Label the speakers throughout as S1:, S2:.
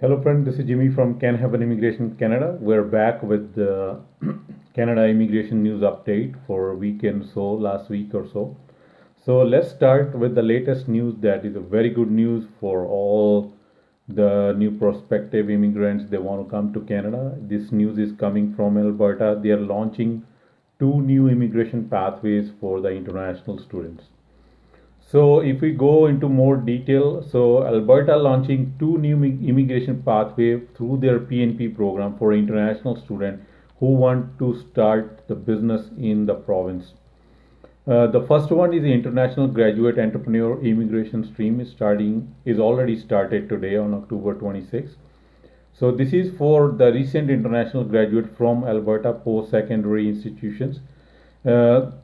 S1: Hello, friend. This is Jimmy from Can Haven Immigration Canada. We're back with the Canada immigration news update for a weekend so last week or so. So let's start with the latest news that is a very good news for all the new prospective immigrants they want to come to Canada. This news is coming from Alberta. They are launching two new immigration pathways for the international students. So if we go into more detail, so Alberta launching two new immigration pathway through their PNP program for international students who want to start the business in the province. The first one is the International Graduate Entrepreneur Immigration Stream is already started today on October 26. So this is for the recent international graduate from Alberta post-secondary institutions.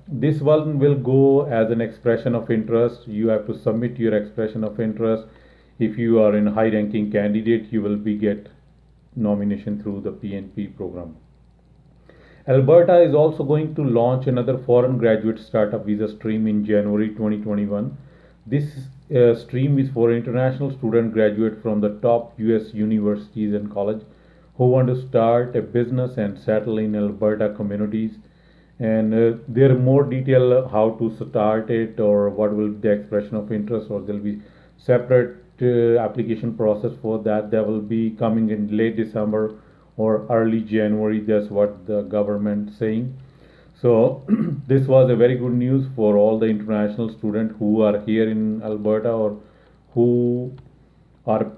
S1: This one will go as an expression of interest. You have to submit your expression of interest. If you are in high ranking candidate, you will be get nomination through the PNP program. Alberta is also going to launch another foreign graduate startup visa stream in January 2021. This stream is for international student graduate from the top US universities and college who want to start a business and settle in Alberta communities. And there are more detail how to start it or what will be the expression of interest, or there'll be separate application process for that will be coming in late December or early January. That's what the government saying. So this was a very good news for all the international students who are here in Alberta or who are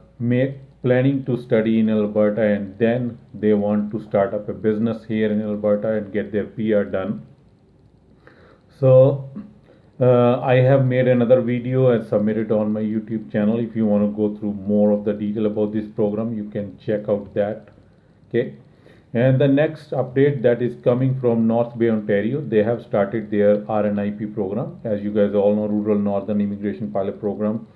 S1: planning to study in Alberta and then they want to start up a business here in Alberta and get their PR done. So I have made another video and submitted on my YouTube channel. If you want to go through more of the detail about this program, you can check out that. Okay. And the next update that is coming from North Bay, Ontario, they have started their RNIP program. As you guys all know, Rural Northern Immigration Pilot Program.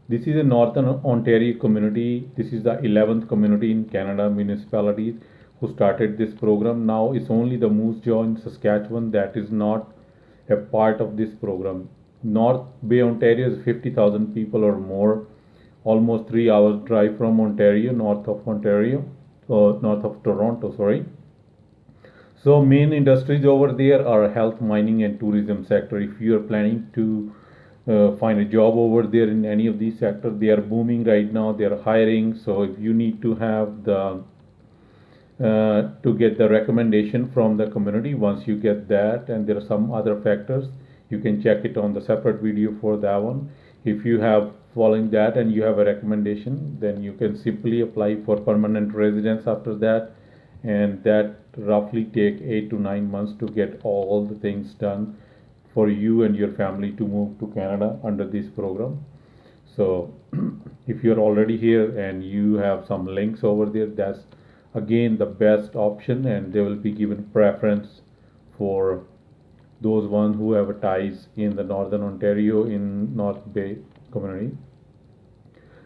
S1: This is a Northern Ontario community. This is the 11th community in Canada municipalities who started this program. Now it's only the Moose Jaw in Saskatchewan that is not a part of this program. North Bay, Ontario is 50,000 people or more, almost 3 hours drive from Ontario, north of Toronto, sorry. So main industries over there are health, mining, and tourism sector. If you are planning to find a job over there in any of these sectors, they are booming right now. They are hiring. So if you need to have the to get the recommendation from the community, once you get that, and there are some other factors, you can check it on the separate video for that one. If you have following that and you have a recommendation, then you can simply apply for permanent residence after that, and that roughly take 8 to 9 months to get all the things done for you and your family to move to Canada under this program. So if you're already here and you have some links over there, that's again the best option, and they will be given preference for those ones who have ties in the Northern Ontario in North Bay community.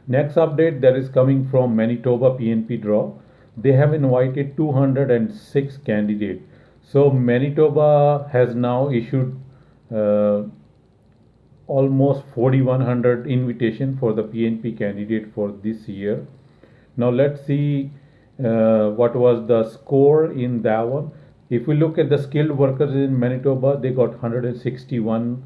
S1: Next update that is coming from Manitoba PNP draw. They have invited 206 candidates. So Manitoba has now issued uh, almost 4100 invitation for the PNP candidate for this year. Now let's see what was the score in that one. If we look at the skilled workers in Manitoba, they got 161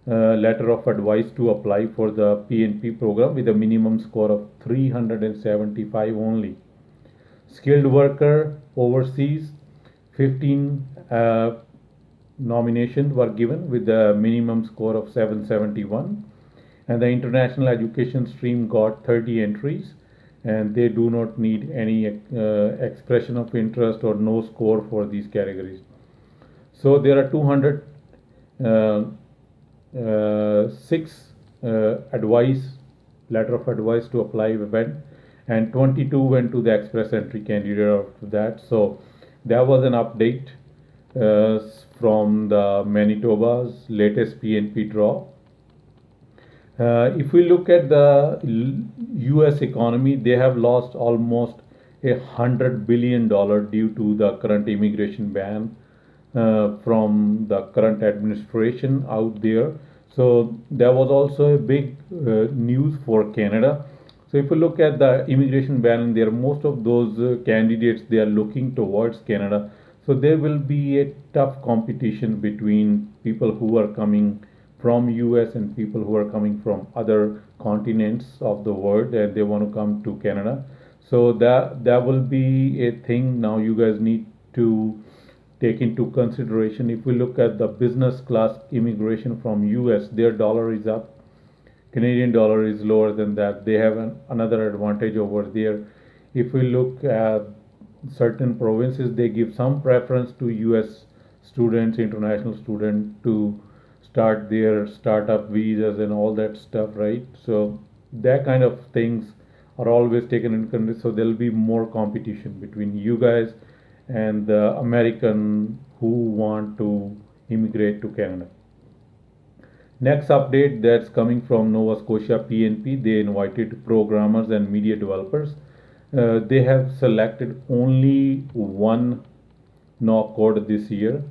S1: letter of advice to apply for the PNP program with a minimum score of 375 only. Skilled worker overseas, 15 nominations were given with a minimum score of 771, and the international education stream got 30 entries, and they do not need any expression of interest or no score for these categories. So there are 206 advice letter of advice to apply went, and 22 went to the express entry candidate after that. So there was an update from the Manitoba's latest PNP draw. If we look at the US economy, they have lost almost $100 billion due to the current immigration ban from the current administration out there. So there was also a big news for Canada. So if you look at the immigration ban there, most of those candidates they are looking towards Canada. So there will be a tough competition between people who are coming from US and people who are coming from other continents of the world and they want to come to Canada. So that will be a thing now you guys need to take into consideration. If we look at the business class immigration from US, their dollar is up, Canadian dollar is lower than that. They have another advantage over there. If we look at certain provinces, they give some preference to US students, international students to start their startup visas and all that stuff, right? So that kind of things are always taken into consideration. So there'll be more competition between you guys and the American who want to immigrate to Canada. Next update that's coming from Nova Scotia PNP, they invited programmers and media developers. They have selected only one knock code this year,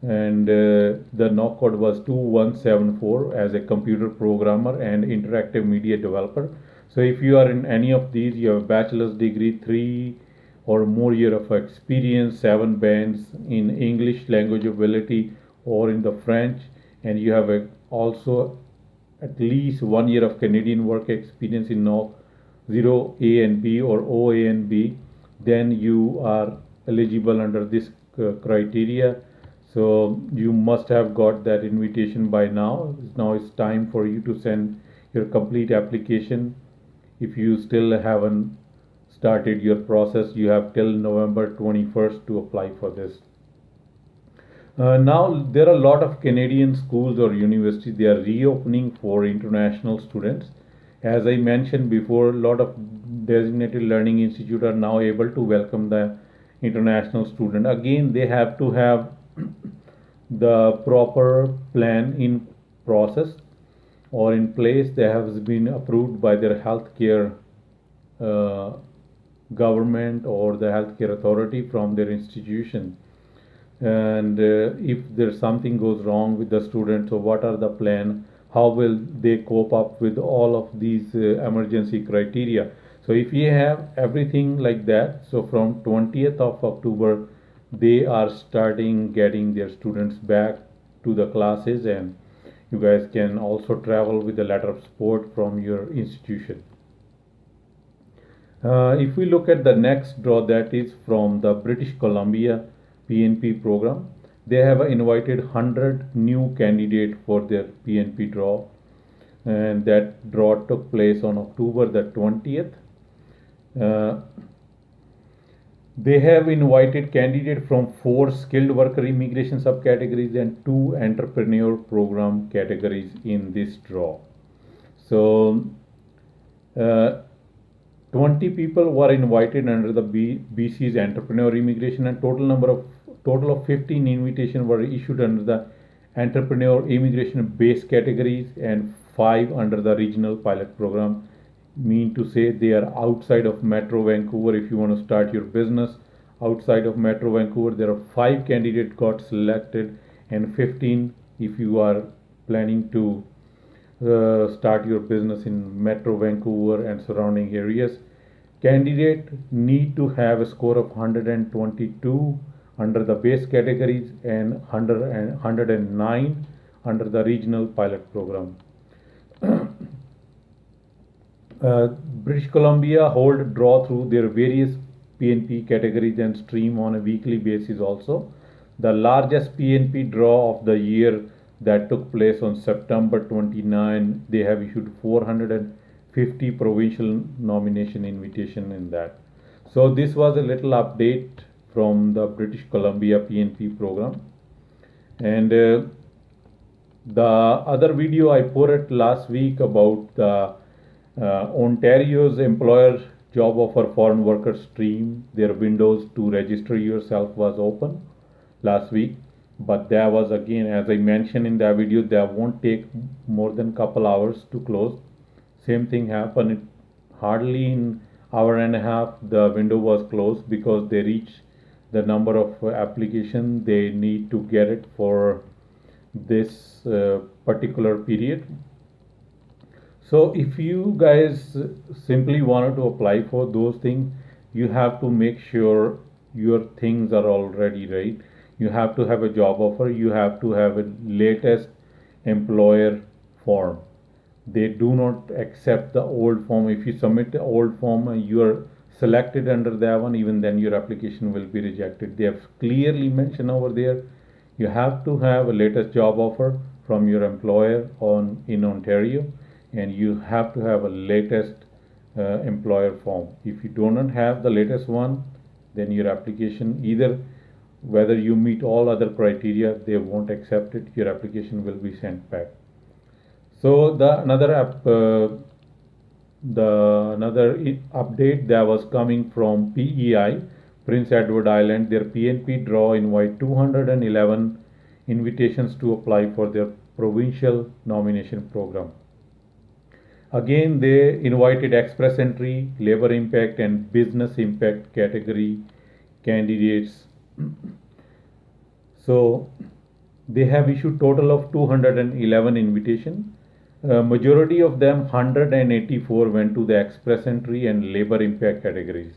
S1: and the knock code was 2174 as a computer programmer and interactive media developer. So if you are in any of these, you have a bachelor's degree, 3 or more year of experience, 7 bands in English language ability or in the French, and you have also at least 1 year of Canadian work experience in NOC 0A and B or OA and B, then you are eligible under this criteria. So you must have got that invitation by now. Now it's time for you to send your complete application. If you still haven't started your process, you have till November 21st to apply for this. Now there are a lot of Canadian schools or universities they are reopening for international students. As I mentioned before, a lot of designated learning institutes are now able to welcome the international student. Again, they have to have the proper plan in process or in place. They have been approved by their healthcare uh, government or the healthcare authority from their institution. And if there's something goes wrong with the student, so what are the plan, how will they cope up with all of these emergency criteria. So if you have everything like that, so from 20th of October they are starting getting their students back to the classes, and you guys can also travel with a letter of support from your institution. If we look at the next draw, that is from the British Columbia PNP program, they have invited 100 new candidates for their PNP draw, and that draw took place on October the 20th. Uh, they have invited candidates from 4 skilled worker immigration subcategories and 2 entrepreneur program categories in this draw. So uh, 20 people were invited under the BC's entrepreneur immigration, and total of 15 invitations were issued under the entrepreneur immigration base categories and 5 under the regional pilot program. Mean to say they are outside of Metro Vancouver. If you want to start your business outside of Metro Vancouver, there are 5 candidates got selected and 15 if you are planning to start your business in Metro Vancouver and surrounding areas. Candidate need to have a score of 122 under the base categories and 109 under the regional pilot program. British Columbia hold draw through their various PNP categories and stream on a weekly basis also. The largest PNP draw of the year that took place on September 29, they have issued 450 provincial nomination invitation in that. So this was a little update from the British Columbia PNP program. And the other video I put it last week about the Ontario's employer job offer foreign workers stream, their windows to register yourself was open last week, but there was again, as I mentioned in that video, that won't take more than couple hours to close. Same thing happened, hardly in hour and a half the window was closed because they reached the number of application they need to get it for this particular period. So if you guys simply wanted to apply for those things, you have to make sure your things are already right. You have to have a job offer, you have to have a latest employer form. They do not accept the old form. If you submit the old form and you are selected under that one, even then your application will be rejected. They have clearly mentioned over there you have to have a latest job offer from your employer on in Ontario, and you have to have a latest employer form. If you do not have the latest one, then your application, either whether you meet all other criteria, they won't accept it. Your application will be sent back. So the update that was coming from PEI, Prince Edward Island, their PNP draw invite 211 invitations to apply for their provincial nomination program. Again, they invited express entry, labor impact, and business impact category candidates. So they have issued total of 211 invitation. Majority of them, 184, went to the express entry and labor impact categories.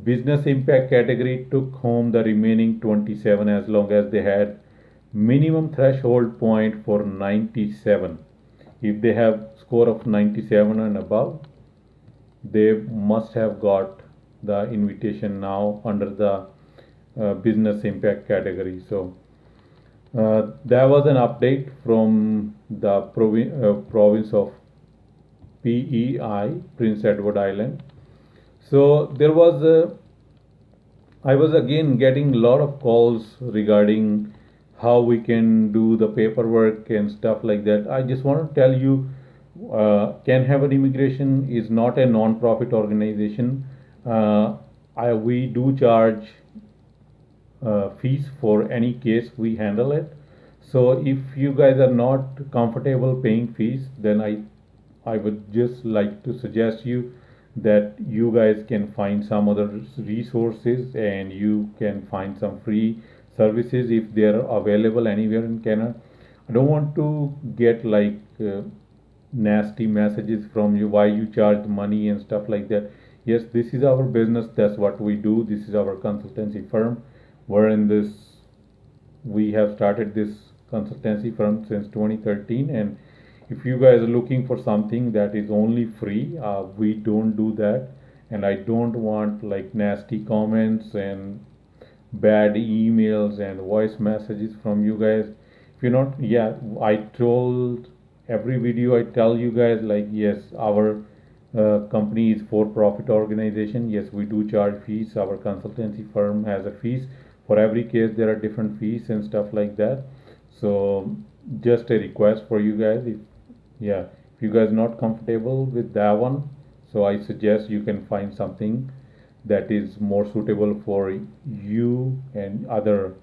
S1: Business impact category took home the remaining 27 as long as they had minimum threshold point for 97. If they have score of 97 and above, they must have got the invitation now under the business impact category. So there was an update from the province of PEI, Prince Edward Island. So I was again getting a lot of calls regarding how we can do the paperwork and stuff like that. I just want to tell you, Can Haven Immigration is not a non-profit organization. We do charge fees for any case we handle it. So if you guys are not comfortable paying fees, then I would just like to suggest you that you guys can find some other resources and you can find some free services if they are available anywhere in Canada. I don't want to get nasty messages from you why you charge money and stuff like that. Yes, this is our business, that's what we do, this is our consultancy firm. We're in this We have started this consultancy firm since 2013, and if you guys are looking for something that is only free, we don't do that. And I don't want like nasty comments and bad emails and voice messages from you guys. If you're not, yeah, I told every video I tell you guys like, yes, our company is for profit organization. Yes, we do charge fees. Our consultancy firm has a fees for every case. There are different fees and stuff like that. So just a request for you guys, if yeah, if you guys not comfortable with that one, so I suggest you can find something that is more suitable for you and other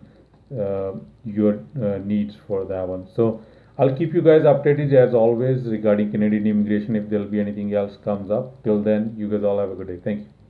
S1: your needs for that one. So I'll keep you guys updated as always regarding Canadian immigration if there'll be anything else comes up. Till then, you guys all have a good day. Thank you.